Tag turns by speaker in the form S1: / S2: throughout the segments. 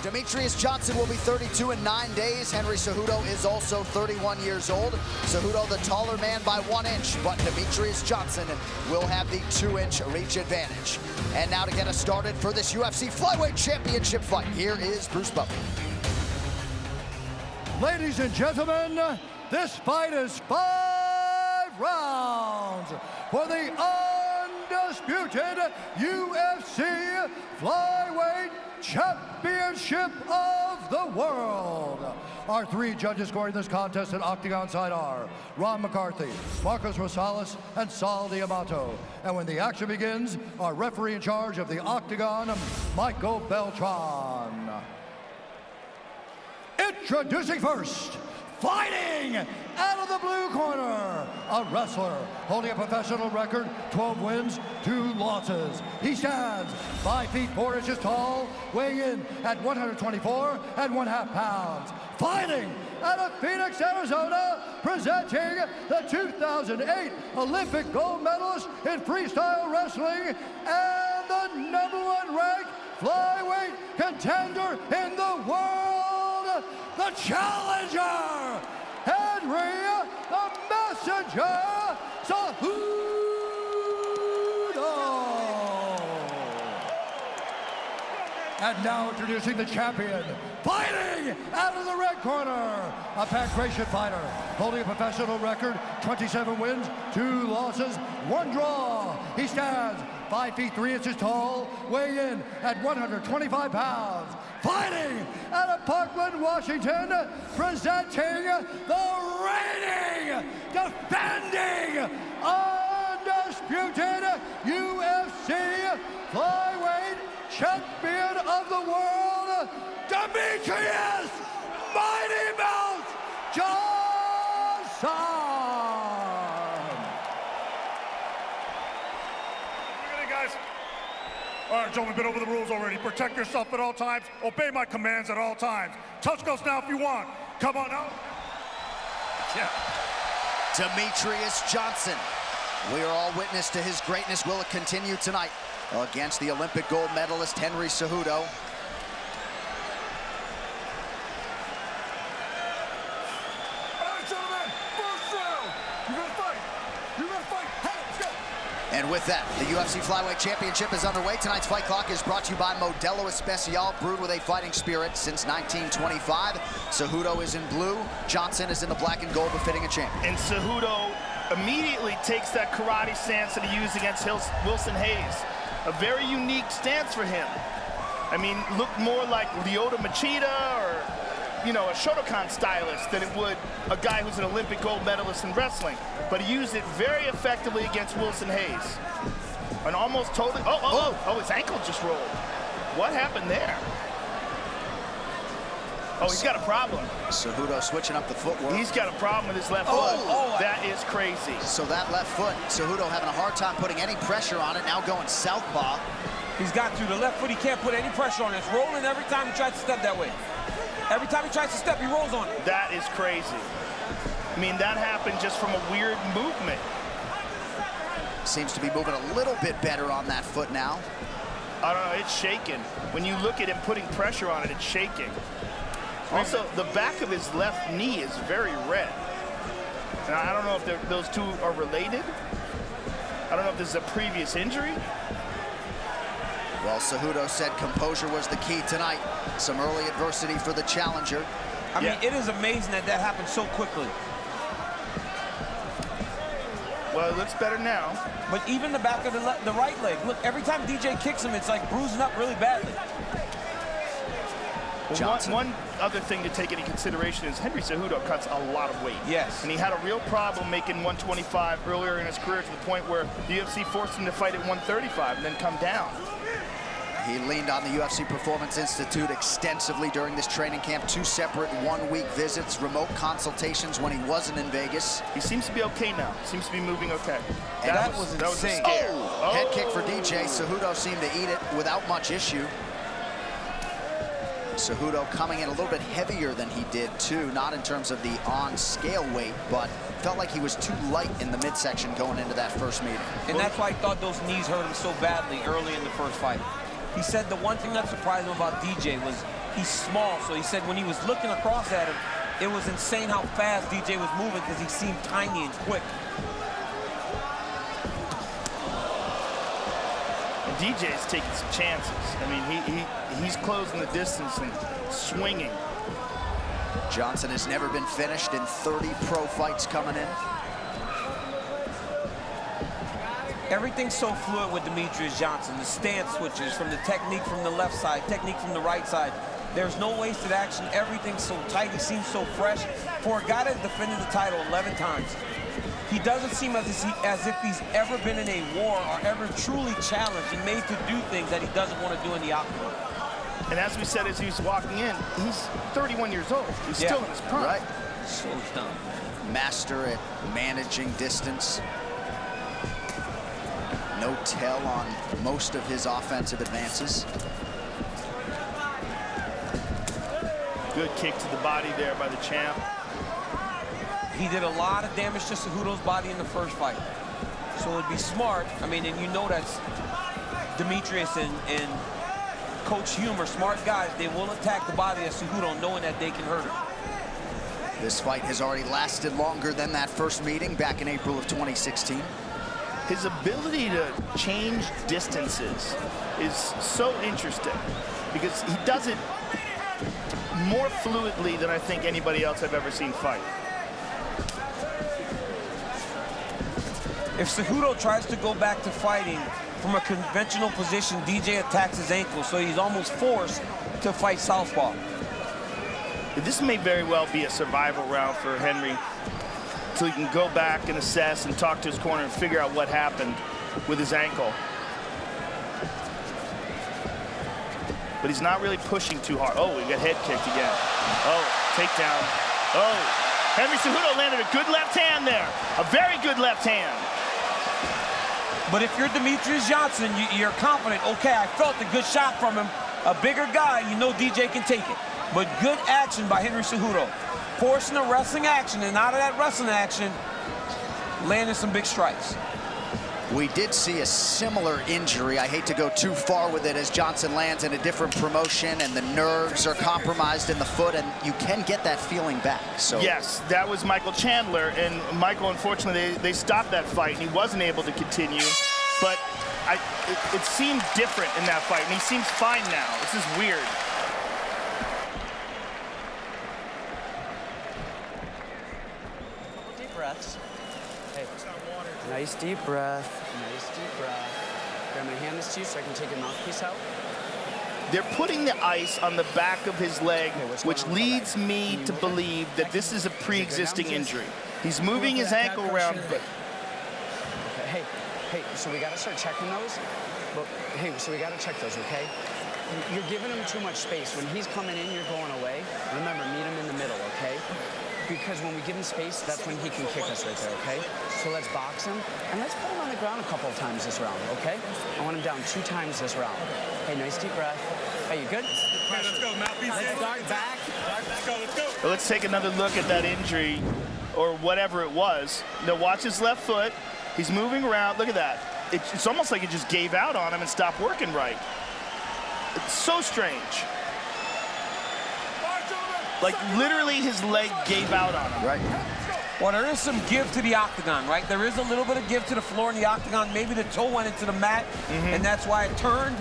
S1: Demetrius Johnson will be 32 in 9 days. Henry Cejudo is also 31 years old. Cejudo the taller man by 1 inch, but Demetrius Johnson will have the 2-inch reach advantage. And now to get us started for this UFC Flyweight Championship fight, here is Bruce Buffer.
S2: Ladies and gentlemen, this fight is 5 rounds for the undisputed UFC Flyweight Championship of the world. Our 3 judges scoring this contest at Octagon side are Ron McCarthy, Marcos Rosales, and Sal Diamato. And when the action begins, our referee in charge of the Octagon, Michael Beltran. Introducing first, fighting out of the blue corner, a wrestler holding a professional record, 12 wins, 2 losses. He stands 5 feet 4 inches tall, weighing in at 124 1/2 pounds. Fighting out of Phoenix, Arizona, presenting the 2008 Olympic gold medalist in freestyle wrestling and the #1 ranked flyweight contender in the world, the challenger, Henry the Messenger Cejudo. And now introducing the champion, fighting out of the red corner, a pancration fighter, holding a professional record, 27 wins, 2 losses, 1 draw. He stands 5 feet 3 inches tall, weighing in at 125 pounds. Fighting out of Parkland, Washington, presenting the reigning, defending, undisputed UFC Flyweight Champion of the world, Demetrius Mighty Mouse Johnson.
S3: Guys. All right, gentlemen, been over the rules already. Protect yourself at all times. Obey my commands at all times. Touch goes now if you want. Come on out.
S1: Yeah. Demetrius Johnson. We are all witness to his greatness. Will it continue tonight against the Olympic gold medalist Henry Cejudo? And with that, the UFC Flyweight Championship is underway. Tonight's fight clock is brought to you by Modelo Especial, brewed with a fighting spirit since 1925. Cejudo is in blue, Johnson is in the black and gold, befitting a champion.
S4: And Cejudo immediately takes that karate stance that he used against Wilson Hayes. A very unique stance for him. I mean, looked more like Lyoto Machida or, you know, a Shotokan stylist than it would a guy who's an Olympic gold medalist in wrestling. But he used it very effectively against Wilson Hayes. And almost totally, his ankle just rolled. What happened there? Oh, he's got a problem.
S1: Cejudo switching up the footwork.
S4: He's got a problem with his left foot. That is crazy.
S1: So that left foot, Cejudo having a hard time putting any pressure on it, now going southpaw.
S5: He's got to. The left foot, he can't put any pressure on it. It's rolling every time he tries to step that way. Every time he tries to step, he rolls on it.
S4: That is crazy. I mean, that happened just from a weird movement.
S1: Seems to be moving a little bit better on that foot now.
S4: I don't know, it's shaking. When you look at him putting pressure on it, it's shaking. Also, the back of his left knee is very red. And I don't know if those two are related. I don't know if this is a previous injury.
S1: Well, Cejudo said composure was the key tonight. Some early adversity for the challenger.
S5: I mean, it is amazing that that happened so quickly.
S4: Well, it looks better now.
S5: But even the back of the right leg, look, every time DJ kicks him, it's like bruising up really badly.
S4: Well, one other thing to take into consideration is Henry Cejudo cuts a lot of weight.
S5: Yes.
S4: And he had a real problem making 125 earlier in his career, to the point where the UFC forced him to fight at 135 and then come down.
S1: He leaned on the UFC Performance Institute extensively during this training camp. 2 separate 1-week visits, remote consultations when he wasn't in Vegas.
S4: He seems to be okay now. Seems to be moving okay.
S5: And that was
S4: a scare.
S1: Head kick for DJ. Cejudo seemed to eat it without much issue. Cejudo coming in a little bit heavier than he did too, not in terms of the on-scale weight, but felt like he was too light in the midsection going into that first meeting.
S5: And that's why I thought those knees hurt him so badly early in the first fight. He said the one thing that surprised him about DJ was he's small, so he said when he was looking across at him, it was insane how fast DJ was moving because he seemed tiny and quick.
S4: And DJ's taking some chances. I mean, he's closing the distance and swinging.
S1: Johnson has never been finished in 30 pro fights coming in.
S5: Everything's so fluid with Demetrius Johnson. The stance switches from the technique from the left side, technique from the right side. There's no wasted action. Everything's so tight. He seems so fresh. For a guy that's defended the title 11 times, he doesn't seem as if he's ever been in a war or ever truly challenged and made to do things that he doesn't want to do in the octagon.
S4: And as we said as he was walking in, he's 31 years old. He's still in his prime.
S1: Right.
S5: So dumb.
S1: Master at managing distance. No tell on most of his offensive advances.
S4: Good kick to the body there by the champ.
S5: He did a lot of damage to Cejudo's body in the first fight. So it'd be smart. I mean, and you know that's Demetrius and Coach Hume are smart guys. They will attack the body of Cejudo knowing that they can hurt him.
S1: This fight has already lasted longer than that first meeting back in April of 2016.
S4: His ability to change distances is so interesting because he does it more fluidly than I think anybody else I've ever seen fight.
S5: If Cejudo tries to go back to fighting from a conventional position, DJ attacks his ankle, so he's almost forced to fight southpaw.
S4: This may very well be a survival round for Henry, so he can go back and assess and talk to his corner and figure out what happened with his ankle. But he's not really pushing too hard. Oh, we got head kicked again. Oh, takedown. Oh, Henry Cejudo landed a good left hand there. A very good left hand.
S5: But if you're Demetrius Johnson, you're confident, okay, I felt a good shot from him. A bigger guy, you know DJ can take it. But good action by Henry Cejudo. Forcing a wrestling action, and out of that wrestling action, landing some big strikes.
S1: We did see a similar injury. I hate to go too far with it as Johnson lands in a different promotion and the nerves are compromised in the foot, and you can get that feeling back. So
S4: yes, that was Michael Chandler, and Michael, unfortunately, they stopped that fight, and he wasn't able to continue. But it seemed different in that fight, and he seems fine now. This is weird.
S6: Deep breaths. Hey, nice deep breath. Nice deep breath. Okay, I'm gonna hand this to you so I can take your mouthpiece out.
S4: They're putting the ice on the back of his leg, which leads me to believe that this is a pre-existing injury. He's moving his ankle around, but...
S6: Okay, hey, so we gotta start checking those. But, hey, so we gotta check those, okay? You're giving him too much space. When he's coming in, you're going away. Remember, meet him in the middle, okay? Because when we give him space, that's when he can kick us right there, okay? So let's box him, and let's put him on the ground a couple of times this round, okay? I want him down 2 times this round. Hey, nice deep breath. Hey, you good?
S3: Okay, let's go, mouthpiece.
S6: Let's start back.
S3: Let's go, let's go.
S4: Well, let's take another look at that injury, or whatever it was. Now, watch his left foot. He's moving around. Look at that. It's almost like it just gave out on him and stopped working right. It's so strange. Like, literally, his leg gave out on him.
S1: right.
S5: Well, there is some give to the octagon, right? There is a little bit of give to the floor in the octagon. Maybe the toe went into the mat, and that's why it turned.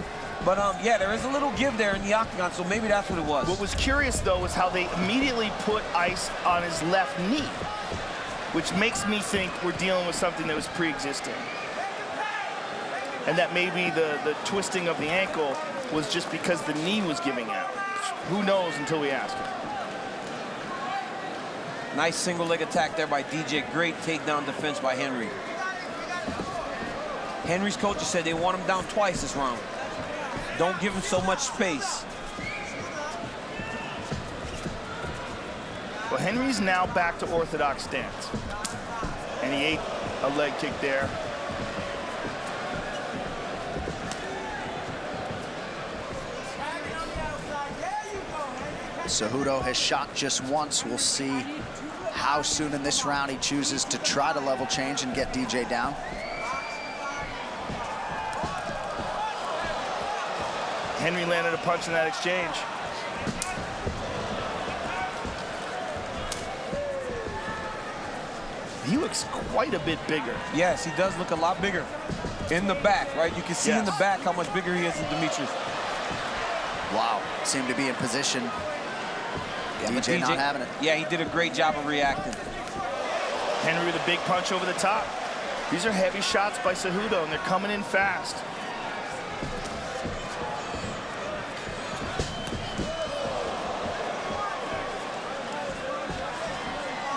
S5: But, yeah, there is a little give there in the octagon, so maybe that's what it was.
S4: What was curious, though, was how they immediately put ice on his left knee, which makes me think we're dealing with something that was pre-existing. And that maybe the twisting of the ankle was just because the knee was giving out. Who knows until we ask him.
S5: Nice single leg attack there by DJ. Great takedown defense by Henry. Henry's coaches said they want him down twice this round. Don't give him so much space.
S4: Well, Henry's now back to orthodox stance. And he ate a leg kick there.
S1: Cejudo has shot just once. We'll see how soon in this round he chooses to try to level change and get DJ down.
S4: Henry landed a punch in that exchange. He looks quite a bit bigger.
S5: Yes, he does look a lot bigger in the back, right? You can see in the back how much bigger he is than Demetrius.
S1: Wow, seemed to be in position. Yeah, DJ not having it.
S5: Yeah, he did a great job of reacting.
S4: Henry with a big punch over the top. These are heavy shots by Sehudо, and they're coming in fast.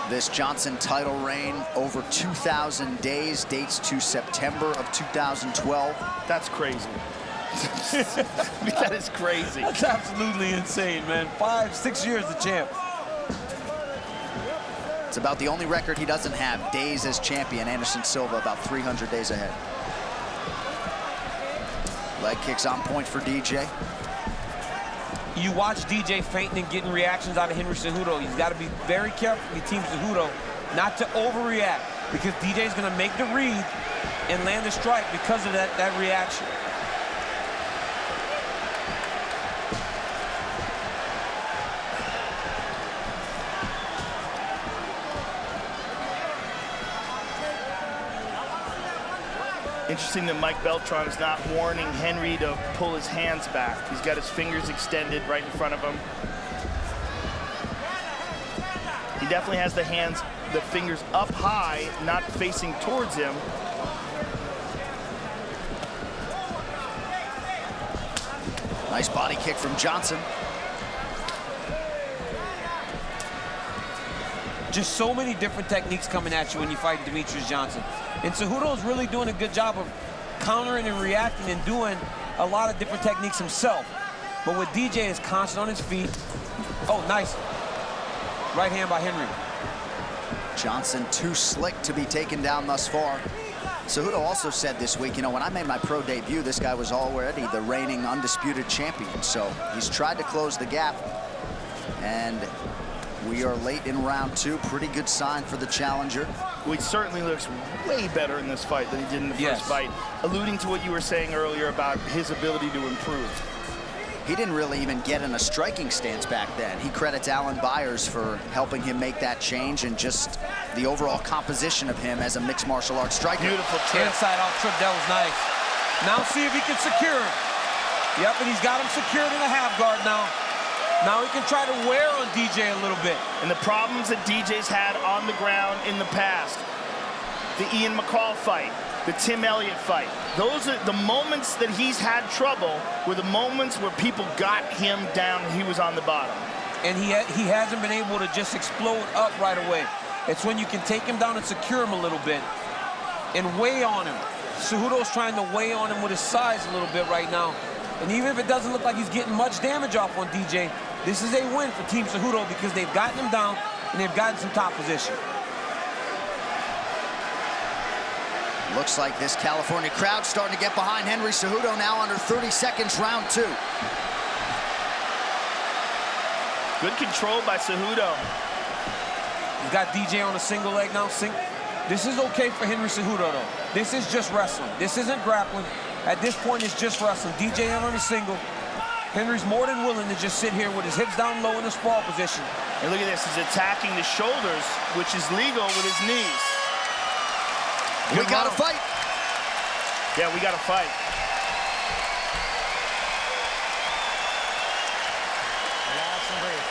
S1: This Johnson title reign over 2,000 days, dates to September of 2012.
S4: That's crazy. That is crazy.
S5: That's absolutely insane, man. 5-6 years the champ.
S1: It's about the only record he doesn't have, days as champion. Anderson Silva about 300 days ahead. Leg kicks on point for DJ.
S5: You watch DJ fainting and getting reactions out of Henry Sehudо. He's got to be very careful with Team Sehudо not to overreact, because DJ's going to make the read and land the strike because of that reaction.
S4: Interesting that Mike Beltran is not warning Henry to pull his hands back. He's got his fingers extended right in front of him. He definitely has the fingers up high, not facing towards him.
S1: Nice body kick from Johnson.
S5: Just so many different techniques coming at you when you fight Demetrius Johnson. And Sehudо is really doing a good job of countering and reacting and doing a lot of different techniques himself. But with DJ is constant on his feet. Oh, nice. Right hand by Henry.
S1: Johnson too slick to be taken down thus far. Sehudо also said this week, you know, when I made my pro debut, this guy was already the reigning undisputed champion. So he's tried to close the gap. And we are late in round two. Pretty good sign for the challenger.
S4: Well, he certainly looks way better in this fight than he did in the first fight, alluding to what you were saying earlier about his ability to improve.
S1: He didn't really even get in a striking stance back then. He credits Alan Byers for helping him make that change and just the overall composition of him as a mixed martial arts striker.
S4: Beautiful trip.
S5: Inside out trip, that was nice. Now see if he can secure him. Yep, and he's got him secured in a half guard now. Now he can try to wear on DJ a little bit.
S4: And the problems that DJ's had on the ground in the past, the Ian McCall fight, the Tim Elliott fight, those are the moments that he's had trouble, were the moments where people got him down and he was on the bottom.
S5: And he hasn't been able to just explode up right away. It's when you can take him down and secure him a little bit and weigh on him. Cejudo's trying to weigh on him with his size a little bit right now. And even if it doesn't look like he's getting much damage off on DJ, this is a win for Team Cejudo because they've gotten him down and they've gotten some top position.
S1: Looks like this California crowd starting to get behind Henry Cejudo now under 30 seconds, round two.
S4: Good control by Cejudo.
S5: He's got DJ on a single leg now. This is okay for Henry Cejudo, though. This is just wrestling. This isn't grappling. At this point, it's just wrestling. DJ in on a single. Henry's more than willing to just sit here with his hips down low in a sprawl position.
S4: And look at this, he's attacking the shoulders, which is legal with his knees.
S1: We got to fight.
S4: Yeah, we got to fight.
S6: Relax and breathe.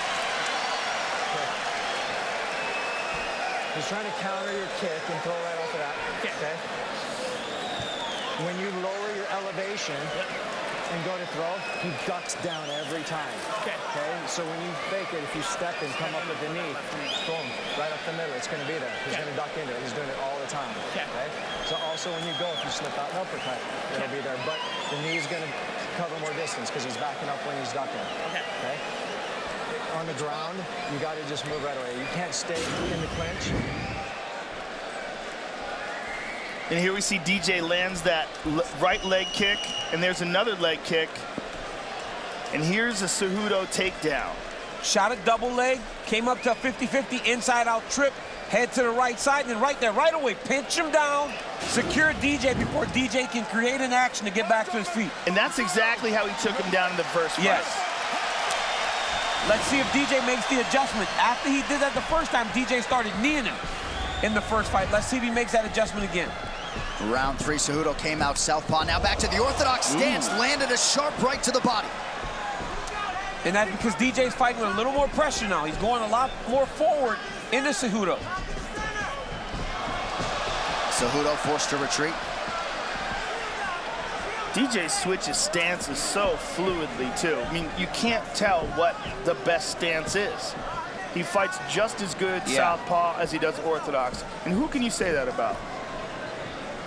S6: Okay. He's trying to counter your kick and throw right off of that. Okay. When you lower your elevation and go to throw, he ducks down every time. Okay. So when you fake it, if you step and come up with the knee, boom, right up the middle, it's going to be there. He's going to duck into it. He's doing it all the time. Okay. So also when you go, if you slip out an uppercut, it'll be there. But the knee is going to cover more distance because he's backing up when he's ducking. Okay. On the ground, you got to just move right away. You can't stay in the clinch.
S4: And here we see DJ lands that right leg kick, and there's another leg kick. And here's a Cejudo takedown.
S5: Shot a double leg, came up to a 50-50 inside-out trip, head to the right side, and right there, right away, pinch him down, secure DJ before DJ can create an action to get back to his feet.
S4: And that's exactly how he took him down in the first fight.
S5: Yes. Let's see if DJ makes the adjustment. After he did that the first time, DJ started kneeing him. in the first fight. Let's see if he makes that adjustment again.
S1: Round 3, Sehudо came out southpaw. Now back to the orthodox stance. Landed a sharp right to the body.
S5: And that's because DJ's fighting with a little more pressure now. He's going a lot more forward into Sehudо.
S1: Sehudo forced to retreat.
S4: DJ switches stances so fluidly, too. I mean, you can't tell what the best stance is. He fights just as good southpaw as he does orthodox. And who can you say that about?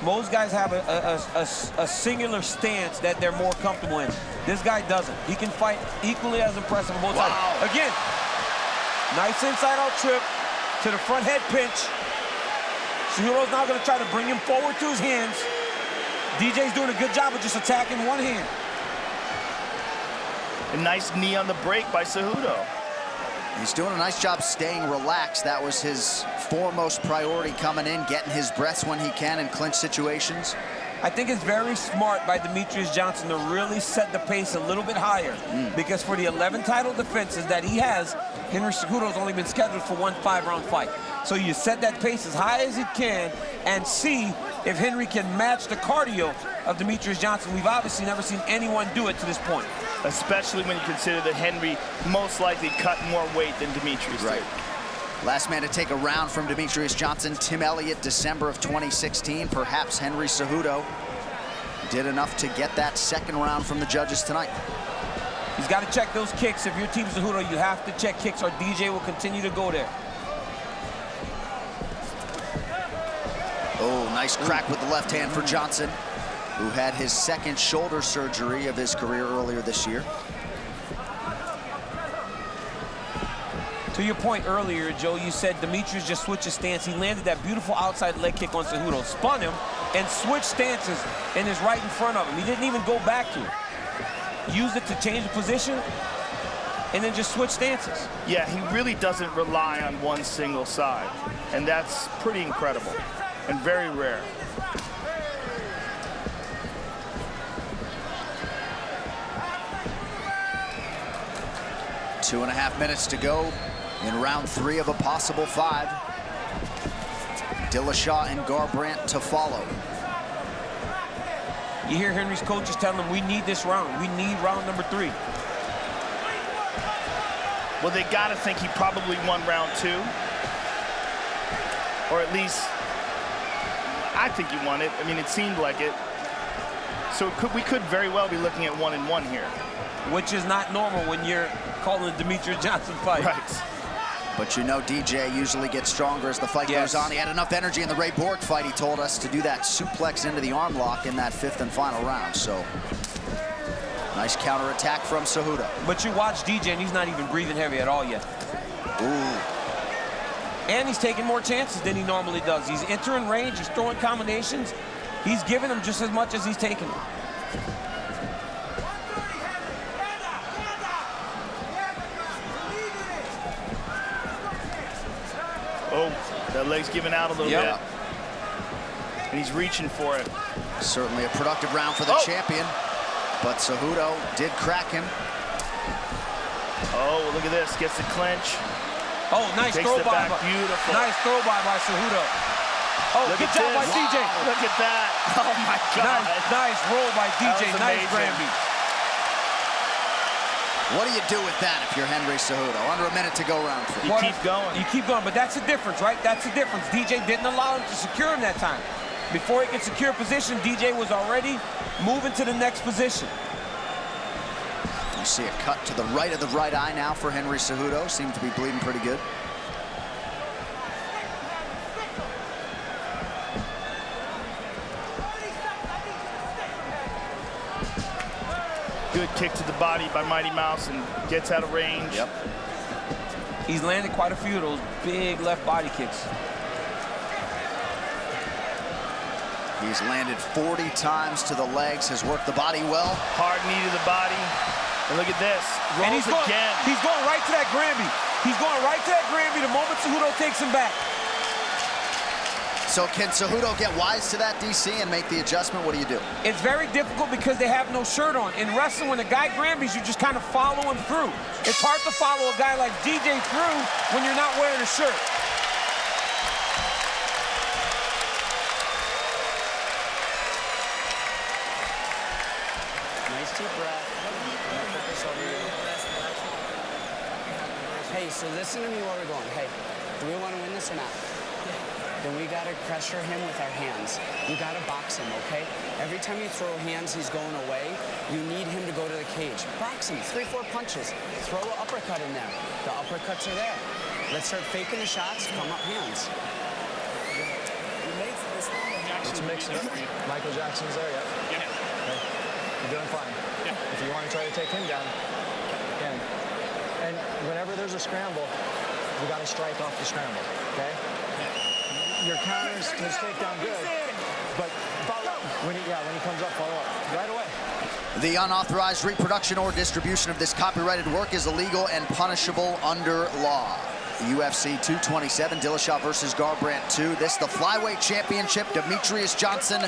S5: Most guys have a singular stance that they're more comfortable in. This guy doesn't. He can fight equally as impressive on both sides. Again, nice inside-out trip to the front head pinch. Cejudo's now going to try to bring him forward to his hands. DJ's doing a good job of just attacking one hand.
S4: A nice knee on the break by Sehudо.
S1: He's doing a nice job staying relaxed. That was his foremost priority coming in, getting his breaths when he can in clinch situations.
S5: I think it's very smart by Demetrius Johnson to really set the pace a little bit higher because for the 11 title defenses that he has, Henry Cejudo's only been scheduled for one 5-round fight. So you set that pace as high as you can and see if Henry can match the cardio of Demetrius Johnson. We've obviously never seen anyone do it to this point.
S4: Especially when you consider that Henry most likely cut more weight than Demetrius did.
S1: Last man to take a round from Demetrius Johnson, Tim Elliott, December of 2016. Perhaps Henry Cejudo did enough to get that second round from the judges tonight.
S5: He's got to check those kicks. If you're Team Cejudo, you have to check kicks or DJ will continue to go there.
S1: Oh, nice crack with the left hand for Johnson, who had his second shoulder surgery of his career earlier this year.
S5: To your point earlier, Joe, you said Demetrius just switched his stance. He landed that beautiful outside leg kick on Cejudo, spun him, and switched stances and is right in front of him. He didn't even go back to it. Used it to change the position and then just switch stances.
S4: Yeah, he really doesn't rely on one single side, and that's pretty incredible and very rare.
S1: Two and a half minutes to go in round 3 of a possible 5. Dillashaw and Garbrandt to follow.
S5: You hear Henry's coaches telling him, we need this round. We need round number 3.
S4: Well, they got to think he probably won round 2. Or at least, I think he won it. I mean, it seemed like it. So we could very well be looking at 1-1 here.
S5: Which is not normal when you're calling a Demetrius Johnson fight.
S4: Right.
S1: But you know DJ usually gets stronger as the fight goes on. He had enough energy in the Ray Borg fight, he told us, to do that suplex into the arm lock in that 5th and final round. So, nice counterattack from Cejudo.
S5: But you watch DJ and he's not even breathing heavy at all yet.
S1: Ooh.
S5: And he's taking more chances than he normally does. He's entering range, he's throwing combinations. He's giving them just as much as he's taking them.
S4: Oh, that leg's giving out a little bit. And he's reaching for it.
S1: Certainly a productive round for the champion, but Cejudo did crack him.
S4: Oh, look at this, gets the clinch.
S5: Oh, nice throw by.
S4: Beautiful.
S5: Nice throw by Cejudo. Oh, good job by DJ.
S4: Look at that. Oh my God.
S5: Nice roll by DJ. Nice Granby.
S1: What do you do with that if you're Henry Cejudo? Under a minute to go round 3.
S4: You keep going.
S5: You keep going, but that's the difference, right? That's the difference. DJ didn't allow him to secure him that time. Before he could secure position, DJ was already moving to the next position.
S1: You see a cut to the right of the right eye now for Henry Cejudo. Seems to be bleeding pretty good.
S4: Good kick to the body by Mighty Mouse and gets out of range.
S1: Yep.
S5: He's landed quite a few of those big left body kicks.
S1: He's landed 40 times to the legs, has worked the body well.
S4: Hard knee to the body. And look at this. Rolls
S5: and he's
S4: again.
S5: He's going right to that Granby. He's going right to that Granby the moment Cejudo takes him back.
S1: So can Cejudo get wise to that, DC, and make the adjustment? What do you do?
S5: It's very difficult because they have no shirt on. In wrestling, when a guy Granby's, you just kind of follow him through. It's hard to follow a guy like DJ through when you're not wearing a shirt.
S6: so listen to me while we're going. Hey, do we want to win this or not? Then we got to pressure him with our hands. You got to box him, okay? Every time you throw hands, he's going away. You need him to go to the cage. Box him, 3-4 punches. Throw an uppercut in there. The uppercuts are there. Let's start faking the shots, come up hands.
S7: Let's mix it up. Michael Jackson's there, yeah? Yeah. Okay. You're doing fine. Yeah. If you want to try to take him down, you can. And whenever there's a scramble, you got to strike off the scramble, okay? Your counters, his takedown good, but when he comes up, follow up right away.
S1: The unauthorized reproduction or distribution of this copyrighted work is illegal and punishable under law. UFC 227, Dillashaw versus Garbrandt 2. This the flyweight championship, Demetrius Johnson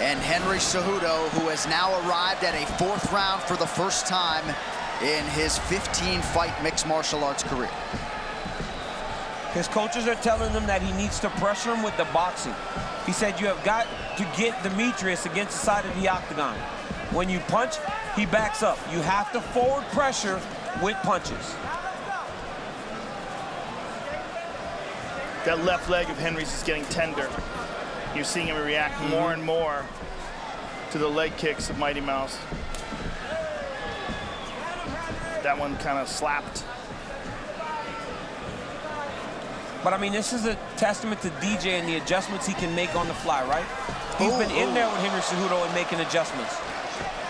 S1: and Henry Sehudо, who has now arrived at a 4th round for the first time in his 15-fight mixed martial arts career.
S5: His coaches are telling him that he needs to pressure him with the boxing. He said, you have got to get Demetrius against the side of the octagon. When you punch, he backs up. You have to forward pressure with punches.
S4: That left leg of Henry's is getting tender. You're seeing him react more and more to the leg kicks of Mighty Mouse. That one kind of slapped.
S5: But I mean, this is a testament to DJ and the adjustments he can make on the fly, right? He's been in there with Henry Sehudо and making adjustments.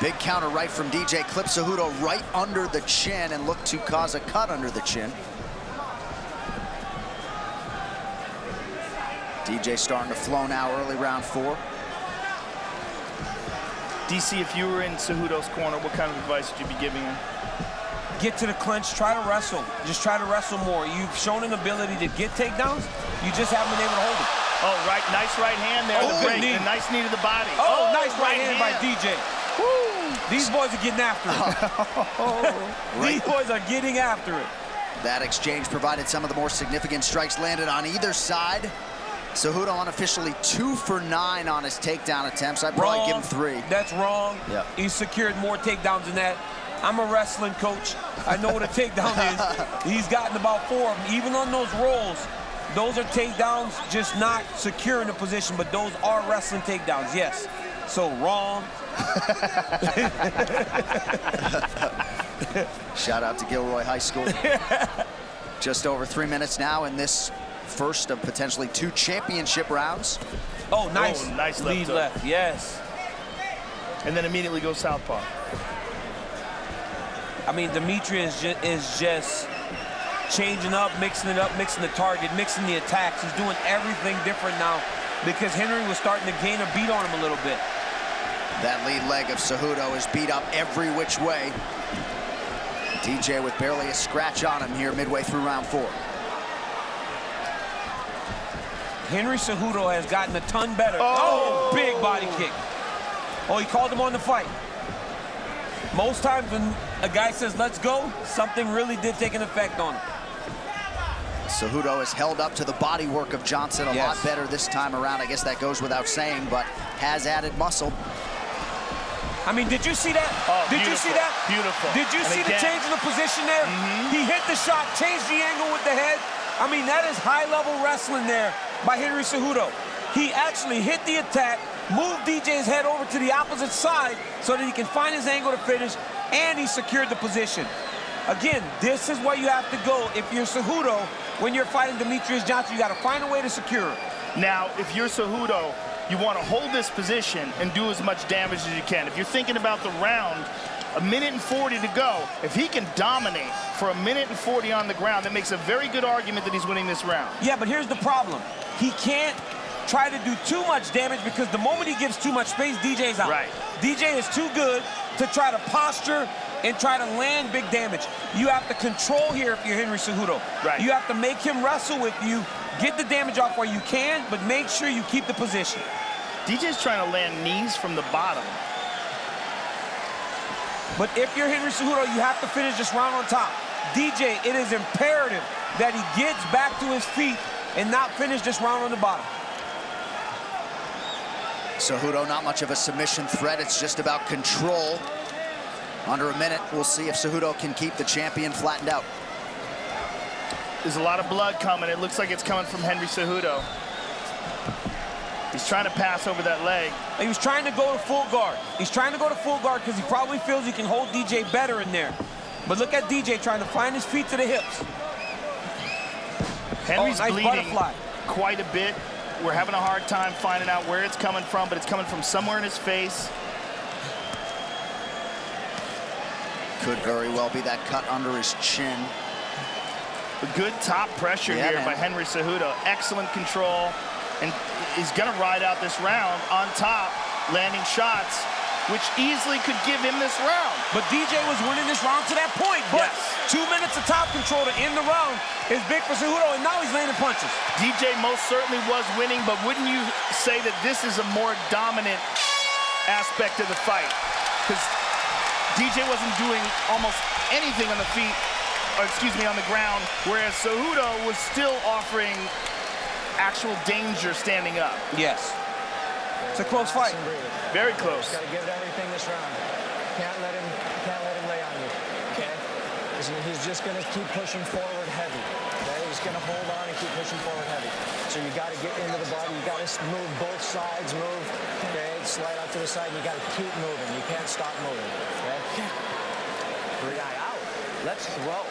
S1: Big counter right from DJ, clips Sehudo right under the chin and looked to cause a cut under the chin. DJ starting to flow now, early round 4.
S4: DC, if you were in Cejudo's corner, what kind of advice would you be giving him?
S5: Get to the clinch, try to wrestle. Just try to wrestle more. You've shown an ability to get takedowns. You just haven't been able to hold it.
S4: Oh, right, nice right hand there.
S5: Oh,
S4: the
S5: knee.
S4: A nice knee to the body.
S5: Oh, nice right hand by DJ. Woo. These boys are getting after it. These boys are getting after it.
S1: That exchange provided some of the more significant strikes landed on either side. Sehudo unofficially 2 for 9 on his takedown attempts. I'd probably give him 3.
S5: That's wrong.
S1: Yep.
S5: He's secured more takedowns than that. I'm a wrestling coach. I know what a takedown is. He's gotten about 4 of them. Even on those rolls, those are takedowns, just not securing the position, but those are wrestling takedowns, yes. So wrong.
S1: Shout out to Gilroy High School. Just over 3 minutes now in this first of potentially 2 championship rounds.
S5: Oh, nice.
S4: Oh, nice
S5: lead left, yes.
S4: And then immediately go southpaw.
S5: I mean, Demetrius is just changing up, mixing it up, mixing the target, mixing the attacks. He's doing everything different now because Henry was starting to gain a beat on him a little bit.
S1: That lead leg of Sehudo is beat up every which way. DJ with barely a scratch on him here midway through round 4.
S5: Henry Sehudo has gotten a ton better. Oh, big body kick. Oh, he called him on the fight. Most times when a guy says, let's go, something really did take an effect on him.
S1: Sehudо has held up to the body work of Johnson a lot better this time around. I guess that goes without saying, but has added muscle.
S5: I mean, did you see that?
S4: Oh,
S5: did you see that?
S4: Beautiful.
S5: Did you see the change in the position there? He hit the shot, changed the angle with the head. I mean, that is high-level wrestling there by Henry Sehudo. He actually hit the attack, moved DJ's head over to the opposite side so that he can find his angle to finish, and he secured the position. Again, this is where you have to go. If you're Sehudo, when you're fighting Demetrius Johnson, you got to find a way to secure it.
S4: Now, if you're Sehudo, you want to hold this position and do as much damage as you can. If you're thinking about the round, 1:40 to go. If he can dominate for 1:40 on the ground, that makes a very good argument that he's winning this round.
S5: Yeah, but here's the problem. He can't try to do too much damage because the moment he gives too much space, DJ's out.
S4: Right.
S5: DJ is too good to try to posture and try to land big damage. You have to control here if you're Henry Sehudo.
S4: Right.
S5: You have to make him wrestle with you, get the damage off where you can, but make sure you keep the position.
S4: DJ's trying to land knees from the bottom.
S5: But if you're Henry Sehudo, you have to finish this round on top. DJ, it is imperative that he gets back to his feet and not finish this round on the bottom.
S1: Sehudo not much of a submission threat. It's just about control. Under a minute, we'll see if Sehudо can keep the champion flattened out.
S4: There's a lot of blood coming. It looks like it's coming from Henry Sehudо. He's trying to pass over that leg.
S5: He was trying to go to full guard. He's trying to go to full guard because he probably feels he can hold DJ better in there. But look at DJ trying to find his feet to the hips.
S4: Henry's
S5: nice
S4: bleeding
S5: butterfly.
S4: Quite a bit. We're having a hard time finding out where it's coming from, but it's coming from somewhere in his face.
S1: Could very well be that cut under his chin.
S4: A good top pressure here
S1: man.
S4: by Henry Sehudo. Excellent control. And he's going to ride out this round on top, landing shots, which easily could give him this round.
S5: But DJ was winning this round to that point. But
S4: Yes.
S5: 2 minutes of top control to end the round is big for Sehudо, and now he's landing punches.
S4: DJ most certainly was winning, but wouldn't you say that this is a more dominant aspect of the fight? Because DJ wasn't doing almost anything on the feet, or excuse me, on the ground, whereas Sehudo was still offering actual danger standing up.
S5: Yes. It's a close fight.
S4: Very close.
S7: Got to give it everything this round. Can't let him lay on you. Okay? He's just going to keep pushing forward heavy. Okay? He's going to hold on and keep pushing forward heavy. So you got to get into the body. You got to move both sides. Move. Okay? Slide out to the side. You got to keep moving. You can't stop moving. Okay?
S8: Third eye out. Let's throw.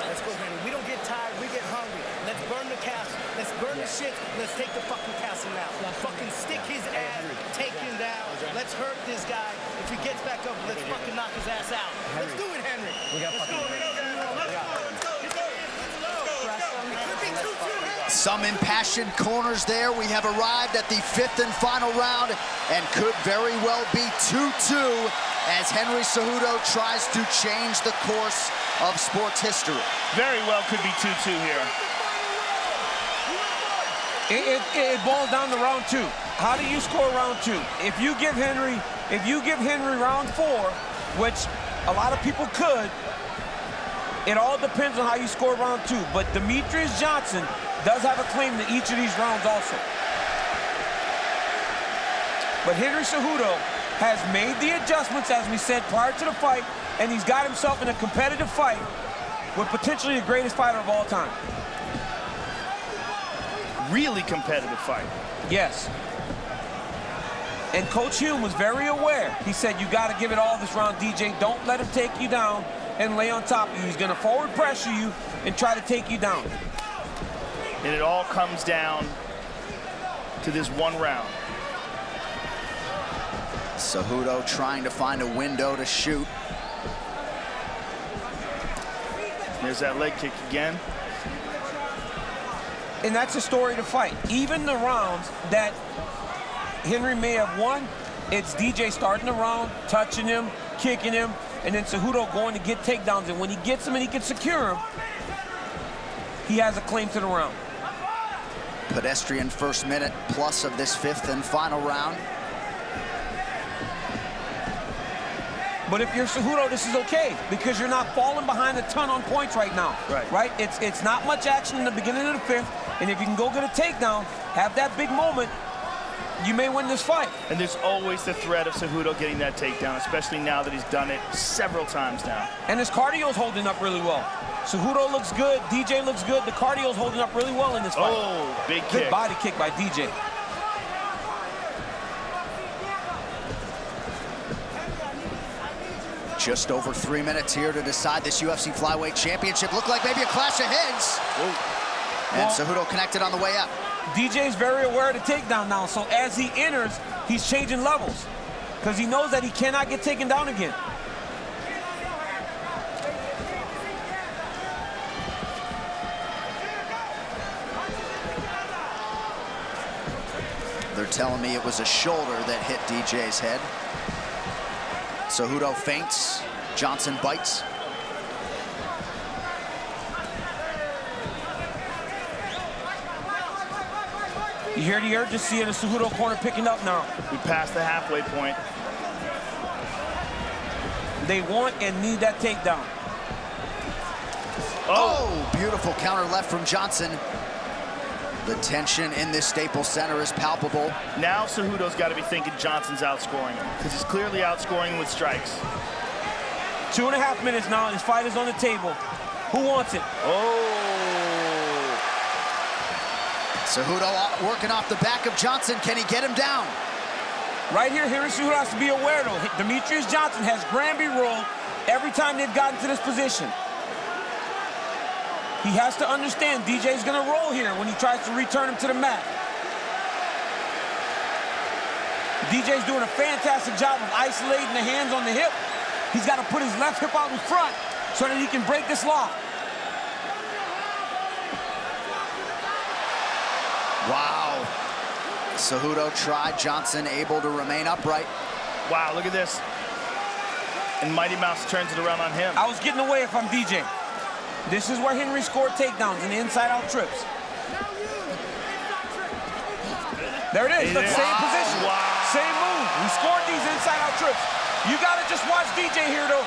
S8: Let's go, Henry. We don't get tired. We get hungry. Let's burn the castle. Let's burn the shit. Let's take the fucking castle now. Fucking stick his ass. Take him down. Let's hurt this guy. If he gets back up, let's fucking knock his ass out. Let's do it, Henry. Let's go.
S1: Some impassioned corners there. We have arrived at the 5th and final round and could very well be 2-2 as Henry Sehudo tries to change the course of sports history.
S4: Very well could be 2-2 here.
S5: It boils down to round 2. How do you score round 2? If you give Henry round 4, which a lot of people could, it all depends on how you score round 2. But Demetrius Johnson does have a claim to each of these rounds also. But Henry Sehudo has made the adjustments, as we said, prior to the fight, and he's got himself in a competitive fight with potentially the greatest fighter of all time.
S4: Really competitive fight.
S5: Yes. And Coach Hume was very aware. He said, you got to give it all this round, DJ. Don't let him take you down and lay on top of you. He's going to forward pressure you and try to take you down.
S4: And it all comes down to this one round.
S1: Sehudo trying to find a window to shoot.
S4: There's that leg kick again.
S5: And that's the story of the fight. Even the rounds that Henry may have won, it's DJ starting the round, touching him, kicking him, and then Sehudo going to get takedowns. And when he gets them and he can secure them, he has a claim to the round.
S1: Pedestrian first minute plus of this 5th and final round.
S5: But if you're Sehudo, this is okay because you're not falling behind a ton on points right now. Right? It's not much action in the beginning of the 5th, and if you can go get a takedown, have that big moment, you may win this fight.
S4: And there's always the threat of Sehudo getting that takedown, especially now that he's done it several times now.
S5: And his cardio's holding up really well. Sehudo looks good, DJ looks good, the cardio's holding up really well in this fight.
S4: Oh, big kick.
S5: Good body kick by DJ.
S1: Just over 3 minutes here to decide this UFC Flyweight Championship. Looked like maybe a clash of heads. And Sehudo connected on the way up.
S5: DJ's very aware of the takedown now, so as he enters, he's changing levels because he knows that he cannot get taken down again.
S1: They're telling me it was a shoulder that hit DJ's head. Sehudo feints, Johnson bites.
S5: You hear the urgency in the Sehudo corner picking up now.
S4: We passed the halfway point.
S5: They want and need that takedown.
S1: Oh, beautiful counter left from Johnson. The tension in this Staples Center is palpable.
S4: Now Cejudo's got to be thinking Johnson's outscoring him because he's clearly outscoring him with strikes.
S5: 2.5 minutes now. His fight is on the table. Who wants it?
S4: Oh.
S1: Cejudo working off the back of Johnson. Can he get him down?
S5: Right here, Henry Cejudo has to be aware, though. Demetrius Johnson has Granby rolled every time they've gotten to this position. He has to understand DJ's going to roll here when he tries to return him to the mat. DJ's doing a fantastic job of isolating the hands on the hip. He's got to put his left hip out in front so that he can break this lock.
S1: Wow. Cejudo tried. Johnson able to remain upright.
S4: Wow, look at this. And Mighty Mouse turns it around on him.
S5: I was getting away if I'm DJ. This is where Henry scored takedowns in the inside-out trips. There it is, the same position, same move. We scored these inside-out trips. You gotta just watch DJ here, though.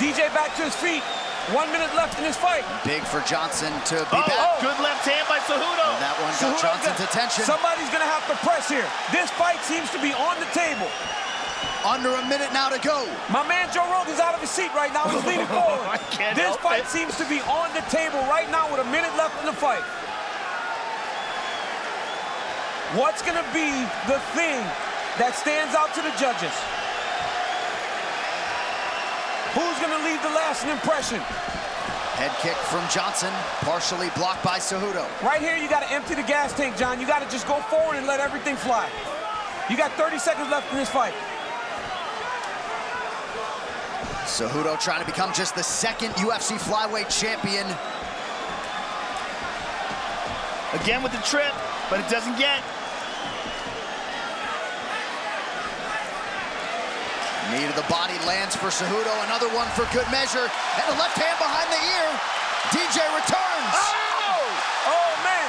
S5: DJ back to his feet. 1 minute left in this fight.
S1: Big for Johnson to be back.
S4: Good left hand by Cejudo.
S1: And that one got Johnson's attention.
S5: Somebody's gonna have to press here. This fight seems to be on the table.
S1: Under a minute now to go.
S5: My man Joe Rogan's out of his seat right now. He's leaning forward. This fight seems to be on the table right now with a minute left in the fight. What's going to be the thing that stands out to the judges? Who's going to leave the lasting impression?
S1: Head kick from Johnson, partially blocked by Cejudo.
S5: Right here, you got to empty the gas tank, John. You got to just go forward and let everything fly. You got 30 seconds left in this fight.
S1: Cejudo trying to become just the second UFC flyweight champion.
S4: Again with the trip, but it doesn't get.
S1: Knee to the body lands for Cejudo. Another one for good measure. And a left hand behind the ear. DJ returns.
S5: Oh, man.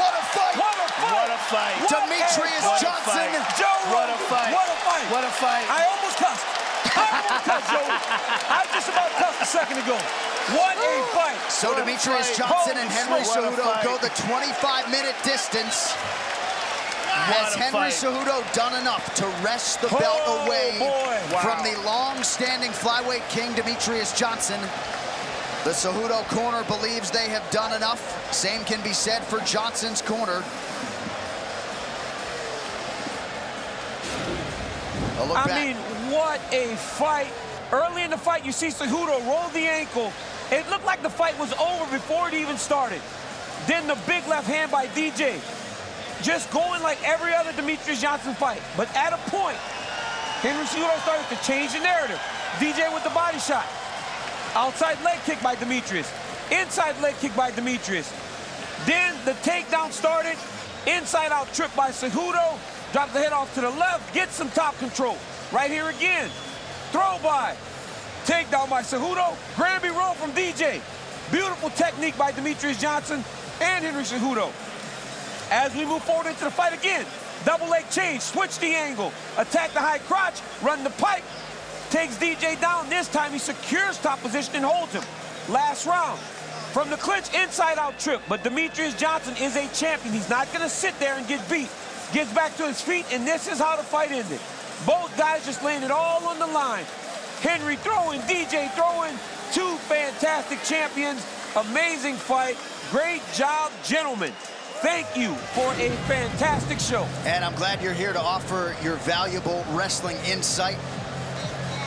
S1: What a fight.
S5: What a fight.
S4: What a fight.
S1: Demetrius Johnson.
S5: Joe
S4: What a fight.
S5: What a fight.
S4: What a fight.
S5: I almost cussed. Joe. I just about cussed a second ago. What a fight.
S1: So Demetrius Johnson and Henry Cejudo go the 25-minute distance. Has Henry Cejudo done enough to wrest the belt away from the long-standing flyweight king Demetrius Johnson? The Cejudo corner believes they have done enough. Same can be said for Johnson's corner. A look back.
S5: I mean, what a fight. Early in the fight, you see Cejudo roll the ankle. It looked like the fight was over before it even started. Then the big left hand by DJ. Just going like every other Demetrius Johnson fight. But at a point, Henry Cejudo started to change the narrative. DJ with the body shot. Outside leg kick by Demetrius. Inside leg kick by Demetrius. Then the takedown started. Inside out trip by Cejudo. Drop the head off to the left. Get some top control. Right here again. Throw by. Takedown by Cejudo. Granby roll from DJ. Beautiful technique by Demetrius Johnson and Henry Cejudo. As we move forward into the fight again, double leg change, switch the angle, attack the high crotch, run the pipe, takes DJ down. This time he secures top position and holds him. Last round. From the clinch, inside out trip, but Demetrius Johnson is a champion. He's not gonna sit there and get beat. Gets back to his feet, and this is how the fight ended. Both guys just laying it all on the line. Henry throwing, DJ throwing, two fantastic champions. Amazing fight. Great job, gentlemen. Thank you for a fantastic show.
S1: And I'm glad you're here to offer your valuable wrestling insight.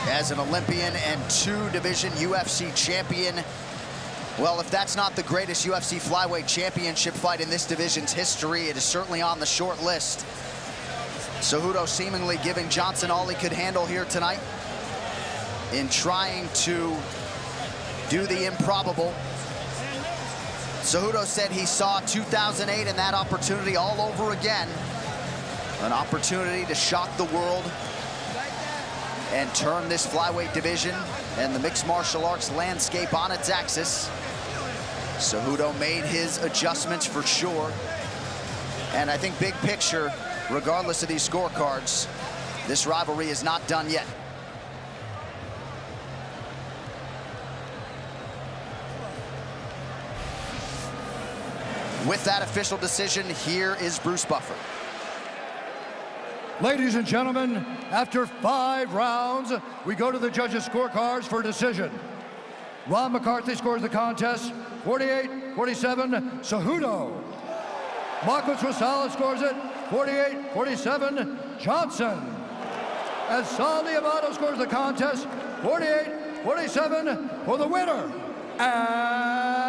S1: As an Olympian and two-division UFC champion, well, if that's not the greatest UFC flyweight championship fight in this division's history, it is certainly on the short list. Cejudo seemingly giving Johnson all he could handle here tonight in trying to do the improbable. Cejudo said he saw 2008 and that opportunity all over again. An opportunity to shock the world and turn this flyweight division and the mixed martial arts landscape on its axis. Cejudo made his adjustments for sure. And I think big picture, regardless of these scorecards, this rivalry is not done yet. With that official decision, here is Bruce Buffer.
S2: Ladies and gentlemen, after 5 rounds, we go to the judges' scorecards for decision. Ron McCarthy scores the contest 48-47, Sehudо. Marcos Rosales scores it 48-47, Johnson. As Sal Diablo scores the contest 48-47 for the winner. And